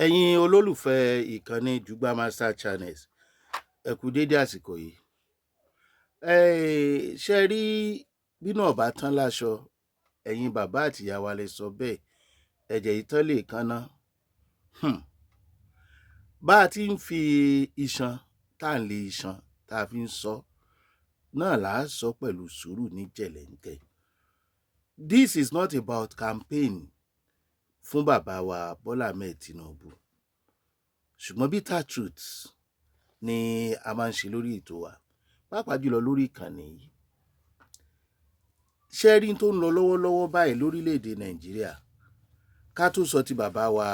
Ẹ̀yin olólùfẹ́ ìkànnì Jugba Master Channels, ẹ kú dédé àsìkò yìí. Ṣe rí bínú ọ̀bá tán láṣọ, ẹ̀yin bàbá àtìyá wa lè sọ bẹ́ẹ̀, ẹ̀jẹ̀ yìí tán lè kánná. Bá a ti ń fi iṣan tá à ń lé iṣan tá a fi ń sọ náà là á sọ pẹ̀lú sùúrù ní jẹ̀lẹ́ńkẹ́. This is not about campaign fún bàbá wa Bọ́lá Ahmed Tinubu, ṣùgbọ́n bitter truth ni a máa ń ṣe lórí ètò wa, pàápàá jùlọ lórí ìkànnì yìí. Ṣẹ́rí tó ń lọ lọ́wọ́lọ́wọ́ báyìí lórílẹ̀‐èdè Nàìjíríà, ká tó sọ ti bàbá wa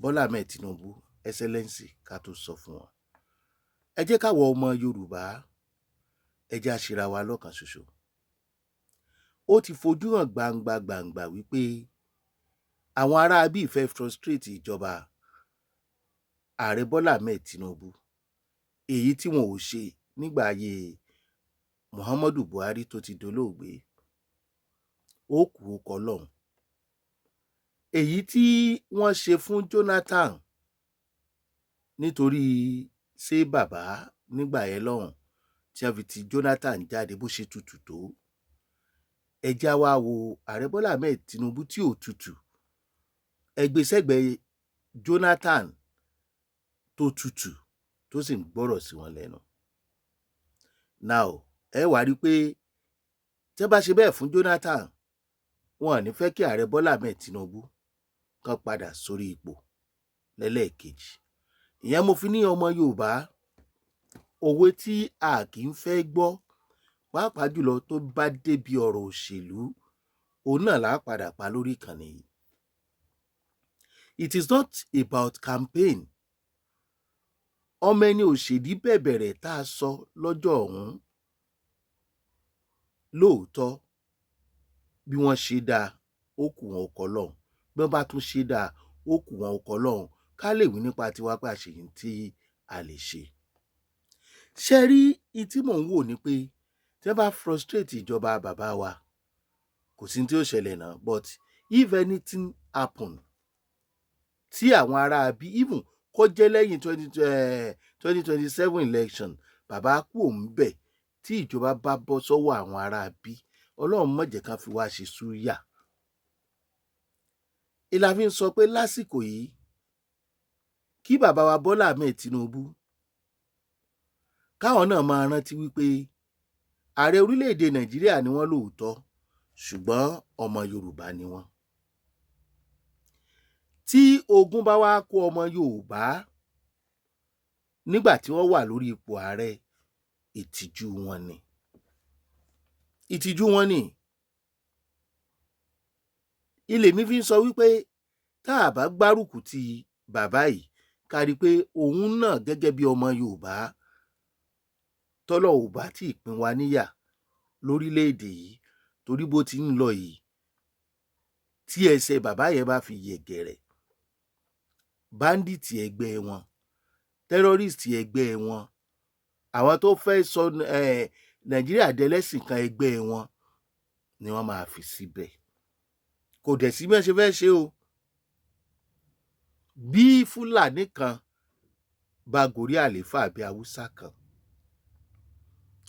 Bọ́lá Ahmed Tinubu Excellency, ká tó sọ fún wọn. Ẹ jẹ́ káwọ ọmọ Yorùbá, ẹ jẹ́ àṣírà wa lọ́kàn ṣoṣo. Ó ti fojú hàn gbangba wípé àwọn ará bíi fẹ́ frustrate ìjọba ààrẹ Bọ́lá Ahmed Tinubu, èyí tí wọn ò ṣe nígbà ayé Muhammadu Buhari tó ti dolóògbé. Ó kù ó kọ lọ́hùn. Èyí tí wọ́n ṣe fún Jonathan nítorí ṣé bàbá nígbà yẹn lọ́hùn tí wọ́n fi ti Jonathan jáde bó ṣe tutù tó. Ẹ já wa wo ààrẹ Bọ́lá Ahmed Tinubu tí ò tutù, ẹgbẹ́sẹ̀gbẹ́ Jonathan tó tutù tó sì ń gbọ́rọ̀ sí wọn lẹ́nu. Now ẹ wá rí pé tẹ́ bá ṣe bẹ́ẹ̀ fún Jonathan, wọn ò ní fẹ́ kí ààrẹ Bọ́lá Ahmed Tinubu kan padà sórí ipò lẹ́lẹ́ẹ̀kejì. Ìyẹn mo fi ní ọmọ Yorùbá, òwe tí a kì í fẹ́ gbọ́, pàápàá jùlọ tó bá débi ọ̀rọ̀ òṣèlú, òun náà là á padà pa lórí ìkànnì yìí. It is not about campaign. Ọmọ ẹni òṣèlú bẹ̀bẹ̀rẹ̀ tá a sọ lọ́jọ́ ọ̀hún, lóòótọ́ bí wọ́n ṣe dáa ó kù wọn ọkọ̀ lọ́hùn, bí wọ́n bá tún ṣe dáa ó kù wọn ọkọ̀ lọ́hùn, ká lè wí nípa tiwa pé àṣeyìí tí a lè ṣe. Ṣé rí i tí mò ń wò ni pé tí wọ́n bá frustrate ìjọba bàbá wa, kò sí tí ó ṣẹlẹ̀ náà, but if anything happen tí àwọn ará bí even kó jẹ́ lẹ́yìn 2027 election, bàbá kú òun bẹ̀ tí ìjọba bá bọ́ sọ́wọ́ àwọn ará bí, Ọlọ́run má jẹ́ ká fi wá ṣe súyà. Ìlà fi ń sọ pé lásìkò yìí kí bàbá wa Bọ́lá Ahmed Tinubu káwọn náà máa rántí wípé ààrẹ orílẹ̀-èdè Nàìjíríà ni wọ́n lóòótọ́, ṣùgbọ́n ọmọ Yorùbá ni wọ́n. Tí ogun bá wá kó ọmọ Yorùbá nígbà tí wọ́n wà lórí ipò ààrẹ, ìtìjú wọn ni. Ìtìjú wọn ni. Ilé mi fi ń sọ wípé tá a bá gbárùkù ti bàbá yìí, ká rí pé òun náà gẹ́gẹ́ bí ọmọ Yorùbá tọ́lọ̀ ò bá tí ì pín wa níyà lórílẹ̀-èdè yìí, torí bó ti ń lọ yìí, tí ẹsẹ̀ bàbá yẹn bá fi yẹ̀gẹ̀rẹ̀, báńdíìtì ẹgbẹ́ wọn, tẹ́rọ́rìstì ẹgbẹ́ wọn, àwọn tó fẹ́ sọ Nàìjíríà dẹlẹ́sìn kan ẹgbẹ́ wọn ni wọ́n máa fi síbẹ̀. Kò dẹ̀ sí bí wọ́n ṣe fẹ́ ṣe o. Bí Fúlàní kan bá gorí àlééfà bí Haúsá kan,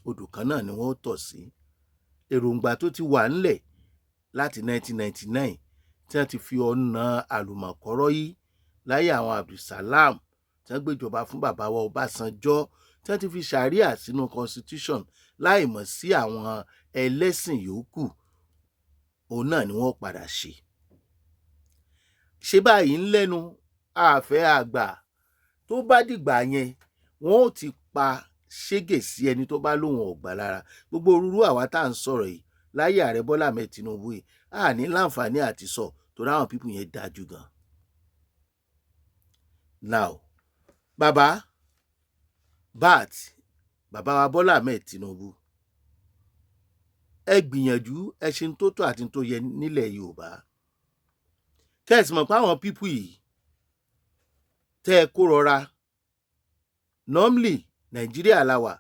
odò kan náà ni wọ́n tọ̀ sí. Èròǹgbà tó ti wà ńlẹ̀ láti 1999 tí wọ́n ti fi ọ̀nà àlùmọ̀kọ́rọ́ yìí láyé àwọn Abdulsalam tí wọ́n gbéjọba fún bàbá wa Ọbásanjọ́, tí wọ́n ti fi ṣàríà sínú constitution láì mọ̀ sí àwọn ẹlẹ́sìn yòókù, òun náà ni wọ́n padà ṣe. Ṣé báyìí ń lẹ́nu àfẹ́ àgbà tó bá dìgbà yẹn wọ́n ò ti pa ṣégè sí ẹni tó bá lóun ọ̀gbà lára. Gbogbo orúurú àwa tá à ń sọ̀rọ̀ yìí láyé ààrẹ Bọ́lá Ahmed Tinubu yìí, a ní láǹfààní àti sọ torí àwọn pípù yẹn dájú gan. Now bàbá wa Bọ́lá Ahmed Tinubu, ẹ gbìyànjú ẹ ṣe tó tó àti tó yẹ nílẹ̀ Yorùbá. Kẹ́sì mọ̀ pé àwọn pípù yìí tẹ́ ẹ kó rọra, normally Nàìjíríà la wà,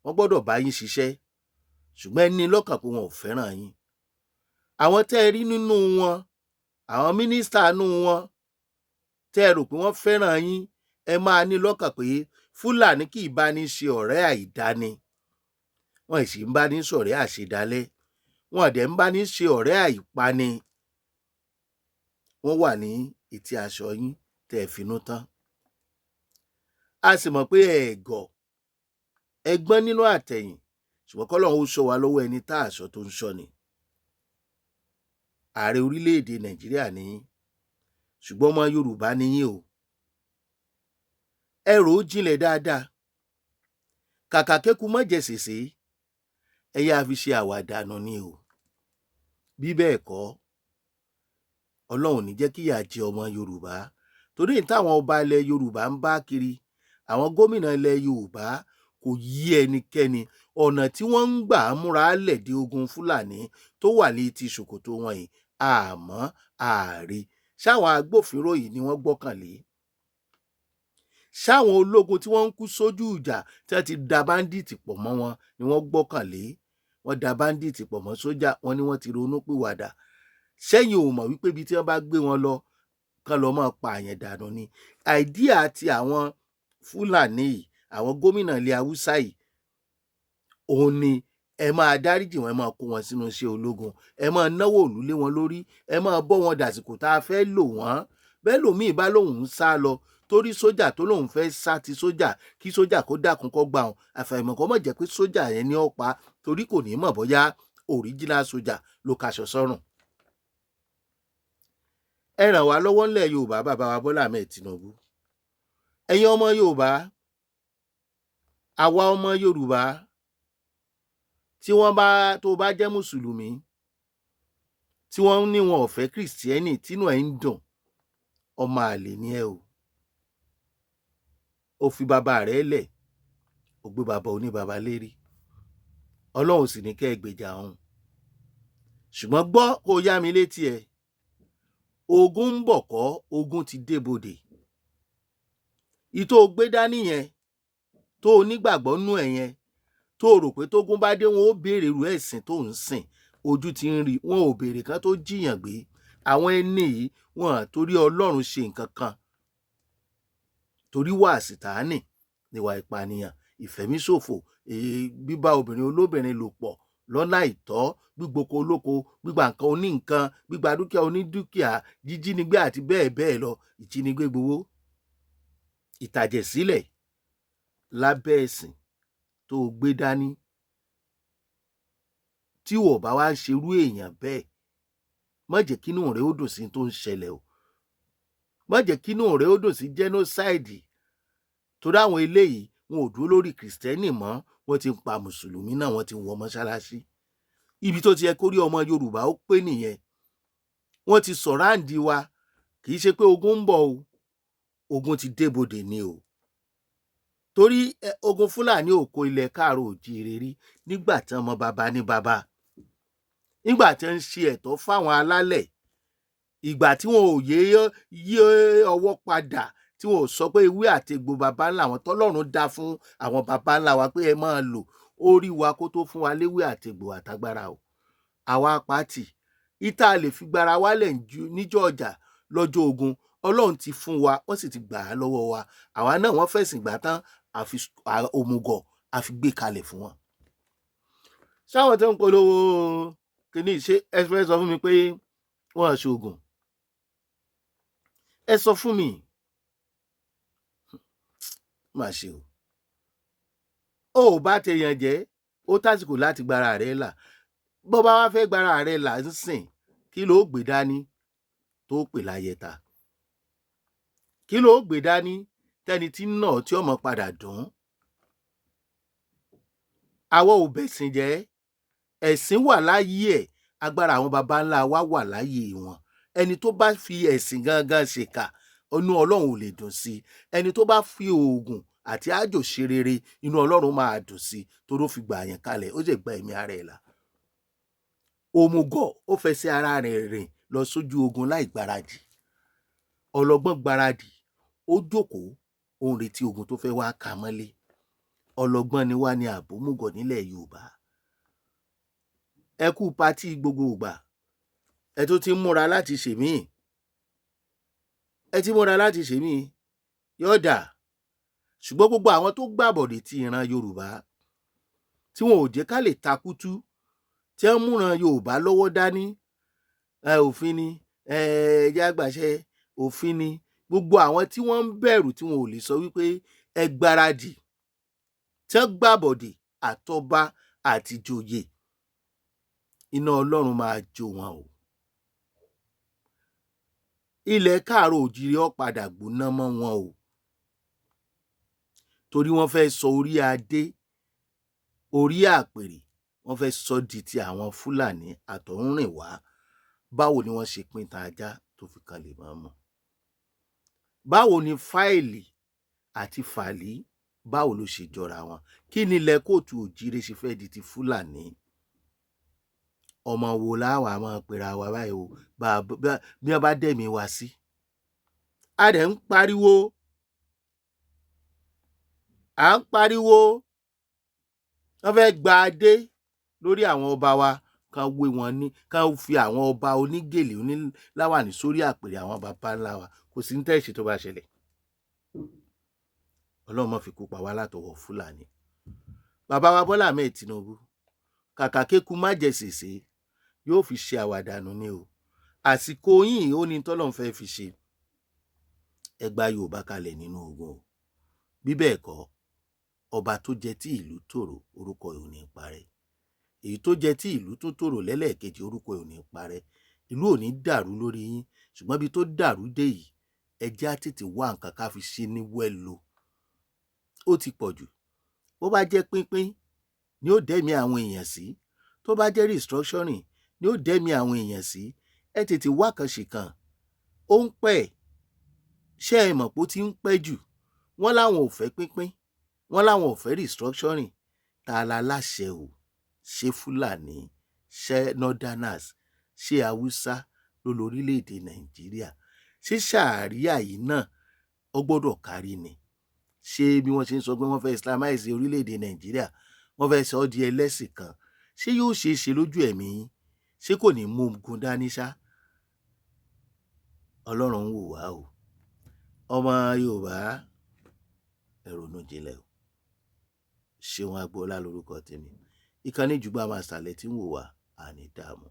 wọ́n gbọ́dọ̀ bá yín ṣiṣẹ́, ṣùgbọ́n ẹ ní lọ́kàn pé wọn ò fẹ́ràn yín. Àwọn tẹ́ ẹ rí nínú wọn, àwọn mínísítà nínú wọn tẹ́ ẹ rò pé wọ́n fẹ́ràn yín, ẹ máa ní lọ́kàn pé Fúlàní kì í bá ní ṣe ọ̀rẹ́ àìdáni, wọn sì ń bá ní ṣọ̀rẹ́ àṣedálẹ́, wọn dẹ̀ ń bá ní ṣe ọ̀rẹ́ àìpani. Wọ́n wà ní etí aṣọ yín tẹ́ ẹ finú tán. A sì mọ̀ pé ẹgbọ́n nínú àtẹ̀yìn, ṣùgbọ́n kọ́lọ́run ó ṣọ́ wa lọ́wọ́ ẹni tá àṣọ tó ń ṣọ́ ni. Ààrẹ orílẹ̀-èdè Nàìjíríà ni yín, ṣùgbọ́n ọmọ Yorùbá ni yín o. Ẹ rò ó jinlẹ̀ dáadáa. Kàkà kéku mọ́ jẹ sèse, ẹ yáa fi ṣe àwàdànù ni o. Bí bẹ́ẹ̀ kọ́, Ọlọ́run ní jẹ́ kí ìyà jẹ ọmọ Yorùbá, torí táwọn ọba ilẹ̀ Yorùbá ń bá kiri, àwọn gómìnà ilẹ̀ Yorùbá kò yí ẹnikẹ́ni. Ọ̀nà tí wọ́n ń gbà múra lẹ̀dí ogun Fúlàní tó wà ní ti ṣòkòtò wọn yìí, àmọ́ ààrí. Ṣáwọn agbófinró yìí ni wọ́n gbọ́kànlé? Ṣáwọn ológun tí wọ́n ń kú sójú ìjà tí wọ́n ti da báńdíìtì pọ̀ mọ́ wọn ni wọ́n gbọ́kànlé? Wọ́n da báńdíìtì pọ̀ mọ́ sójà, wọ́n ní wọ́n ti ronú pìwàdà. Ṣẹ́yìn ò mọ̀ wípé ibi tí wọ́n bá gbé wọn lọ, kán lọ máa pààyàn dànù ni? Àìdíà ti àwọn Fúlàní yìí, àwọn gómìnà ilẹ̀ Haúsá yìí, òun ni ẹ máa dáríjì wọn, ẹ máa kó wọn sínú iṣẹ́ ológun, ẹ máa náwó ìlú lé wọn lórí, ẹ máa bọ́ wọn dàsìkò tá a fẹ́ lò wọ́n. Bẹ́ẹ̀ lòmíì bá lòun ń sá lọ, torí sójà tó lòun fẹ́ sá ti sójà, kí sójà kó dákun kó gbà wọn. Àfàìmọ̀ kó má jẹ́ pé sójà yẹn ni ó pa, torí kò ní mọ̀ bóyá original sójà ló kaṣọ sọ́rùn. Ẹ ràn wá lọ́wọ́ ńlẹ̀ Yorùbá, bàbá wa Bọ́lá Ahmed Tinubu. Ẹ̀yin ọmọ Yorùbá, àwa ọmọ Yorùbá, tí tó bá jẹ́ Mùsùlùmí, tí wọ́n ní wọn ò fẹ́ Kìrìsìtẹ́nì, tínú ẹ̀ ń dùn, ọmọ àlè ni ẹ o. Ó fi bàbá rẹ̀ lẹ̀, ó gbé bàbá oníbàbá lérí. Ọlọ́run sì ní kẹ́ ẹ gbèjà òun. Ṣùgbọ́n gbọ́ kó yá mi létí ẹ, ogun ń bọ̀ kọ́, ogun ti dé Bode. Ìtò gbé dání yẹn, tó onígbàgbọ́ nú ẹ̀ yẹn, tó rò pé tógun bá dé wọn ó béèrè irú ẹ̀sìn tó ń sìn, ojú ti ń rí, wọn ò béèrè kan tó jiyàn gbé. Àwọn ẹni yìí, wọn torí Ọlọ́run ṣe nǹkan kan, torí wà Sítánì níwà ìpànìyàn, ìfẹ̀míṣòfò, bíbá obìnrin olóbìnrin lò pọ̀ lọ́nà àìtọ́, gbígboko olóko, gbígba nǹkan oní nǹkan, gbígba dúkìá onídúkìá, jíjínigbé àti bẹ́ẹ̀ bẹ́ẹ̀ lọ, ìjínigbé gbowó, ìtàjẹ̀sílẹ̀ lábẹ́ ẹ̀sìn tó gbé dání. Tí wò bá wá ṣerú èèyàn bẹ́ẹ̀, má jẹ́ kínú rẹ̀ ó dùn sí tó ń ṣẹlẹ̀ o. Má jẹ́ kínú rẹ̀ ó dùn sí genocide, torí àwọn eléyìí wọn ò dúró lórí Kìrìsìtẹ́nì mọ́, wọ́n ti ń pa Mùsùlùmí náà, wọ́n ti ń wọ mọ́ṣáláṣí. Ibi tó ti yẹ kó rí ọmọ Yorùbá ó pé nìyẹn. Wọ́n ti sọ̀ráǹdì wa, kì í ṣe pé ogun ń bọ̀ o, ogun ti dé Bode ni o. Torí ogun Fúlàní ò kó ilẹ̀ Káàárọ̀ Oòjíire rí nígbà tí ọmọ bàbá ní bàbá, nígbà tí ń ṣe ẹ̀tọ́ fáwọn alálẹ̀, ìgbà tí wọn ò yí ọwọ́ padà, tí wọn ò sọ pé ewé àti egbò bàbá ńlá àwọn tọ́lọ́run dá fún àwọn bàbá ńlá wa pé ẹ máa lò, ó rí wa kó tó fún wa léwé àti egbò àtagbára o. Àwa pàtì ìta lè fi gbára wálẹ̀ níjọ́ ọjà lọ́jọ́ ogun, Ọlọ́run ti fún wa, wọ́n sì ti gbà á lọ́wọ́ wa. Àwa náà wọ́n fẹ̀sìn gbà tán, àfi òmùgọ̀ àfi gbé kalẹ̀ fún wọn. Ṣáwọn tó ń polówó kìíní ṣe ẹ fẹ́ sọ fún mi pé wọ́n ṣoògùn? Ẹ sọ fún mi. Má ṣe o. Ó bá tèèyàn jẹ́, ó tásìkò láti gbára rẹ̀ là. Bó bá wá fẹ́ gbára rẹ̀ là ń sìn, kí ló gbé dání tó pè láyẹta? Kí ló gbé dání tẹni tí náà tí ọmọ padà dùn? Àwa ò bẹ̀sìn jẹ́, ẹ̀sìn wà láyé ẹ̀, agbára àwọn baba ńlá wa wà láyé wọn. Ẹni tó bá fi ẹ̀sìn gangan ṣèkà, inú Ọlọ́run ò lè dùn sí. Ẹni tó bá fi oògùn àti àjò ṣe rere, inú Ọlọ́run máa dùn sí, torí ó fi gbà yẹn kalẹ̀, ó sì gba ẹ̀mí ara ẹ̀ là. Òmùgọ̀ ó fẹsẹ̀ ara rẹ̀ rìn lọ sójú ogun láì gbáradì. Ọlọ́gbọ́n gbáradì, ó jókòó, ó ń retí ogun tó fẹ́ wá kà mọ́lé. Ọlọ́gbọ́n ni wá ní àbómùgọ̀ nílẹ̀ Yorùbá. Ẹ kú patí gbogbo ìgbà, ẹ tó ti ń múra láti ṣèmíì. ẹ ti múra láti ṣe mí yóò dà. Ṣùgbọ́n gbogbo àwọn tó gbàbọ̀dè ti ìran Yorùbá tí wọn ò jẹ́ ká lè takútú, tí wọ́n múran Yorùbá lọ́wọ́ dání, òfin ni, ẹjẹ́ àgbàṣe, òfin ni, gbogbo àwọn tí wọ́n ń bẹ̀rù tí wọn ò lè sọ wípé ẹ gbáradì, tí wọ́n gbàbọ̀dè àtọba àtìjòyè, iná Ọlọ́run máa jó wọn o. Ilẹ̀ káàárọ̀ òjíire ó padà gbóná mọ́ wọn o, torí wọ́n fẹ́ sọ orí adé, orí àpèrè, wọ́n fẹ́ sọ di ti àwọn Fúlàní àtọ̀húnrìnwá. Báwo ni wọ́n ṣe pín tan ajá tó fi kan lè máa mọ̀? Báwo ni fáìlì àti fàlí, báwo ló ṣe jọra wọn? Kí ni ilẹ̀ kóòtù òjíire ṣe fẹ́ di ti Fúlàní? Ọmọ wo láwa máa pera wa báyìí o, bí wọ́n bá dẹ̀mí wa sí? A dẹ̀ ń pariwo, wọ́n fẹ́ gba adé lórí àwọn ọba wa, kan wé wọn ní, kan fi àwọn ọba onígèlè oníláwàní sórí àpèrè àwọn baba ńlá wa. Kò sí ní tẹ́ẹ̀ṣì tó bá ṣẹlẹ̀. Ọlọ́run má fi kú pa wá látọwọ́ Fúlàní. Bàbá wa Bọ́lá Ahmed Tinubu, kàkà kéku má jẹ sèse, yóò fi ṣe àwàdànù ni o. Àsìkò yìí ó ní tọ́lọ́run fẹ́ fi ṣe. Ẹ gba Yorùbá kalẹ̀ nínú ogun o. Bí bẹ́ẹ̀ kọ́, ọba tó jẹ tí ìlú tòrò, orúkọ ẹ̀ ò ní parẹ́. Èyí tó jẹ tí ìlú tó tòrò lẹ́lẹ́ẹ̀kejì, orúkọ ẹ̀ ò ní parẹ́. Ìlú ò ní dàrú lórí yín, ṣùgbọ́n bí tó dàrú dé yìí, ẹ jẹ́ á tètè wá nǹkan ká fi ṣe ní wẹ́lo. Ó ti pọ̀ jù. Bó bá jẹ́ pínpín ni ó dẹ́mi àwọn èèyàn sí, tó bá jẹ́ restructuring ni ó dẹ́mi àwọn èèyàn sí, ẹ tètè wá kan ṣe kan. Ó ń pẹ́, ṣé ẹ mọ̀ pé ó ti ń pẹ́ jù? Wọ́n láwọn ò fẹ́ pínpín, wọ́n láwọn ò fẹ́ restructuring. Ta la láṣẹ o? Ṣé Fúlàní, ṣé Northerners, ṣé Haúsá ló lórílẹ̀‐èdè Nàìjíríà? Ṣé ṣàríà yìí náà ó gbọ́dọ̀ kárí ni? Ṣé bí wọ́n ṣe ń sọ pé wọ́n fẹ́ Islamize orílẹ̀‐èdè Nàìjíríà, wọ́n fẹ́ sọ ọ́ di ẹlẹ́sìn kan, ṣé yóò ṣeé ṣe lójú ẹ̀mí yín? Ṣé kò ní mú ogun dání ṣá? Ọlọ́run ń wò wá o. Ọmọ Yorùbá, ẹ ronú jinlẹ̀ o. Ṣeun Agboola lórúkọ tèmi. Ìkànnì Jùgbà Master lẹ tí ń wò wá, àní dààmú.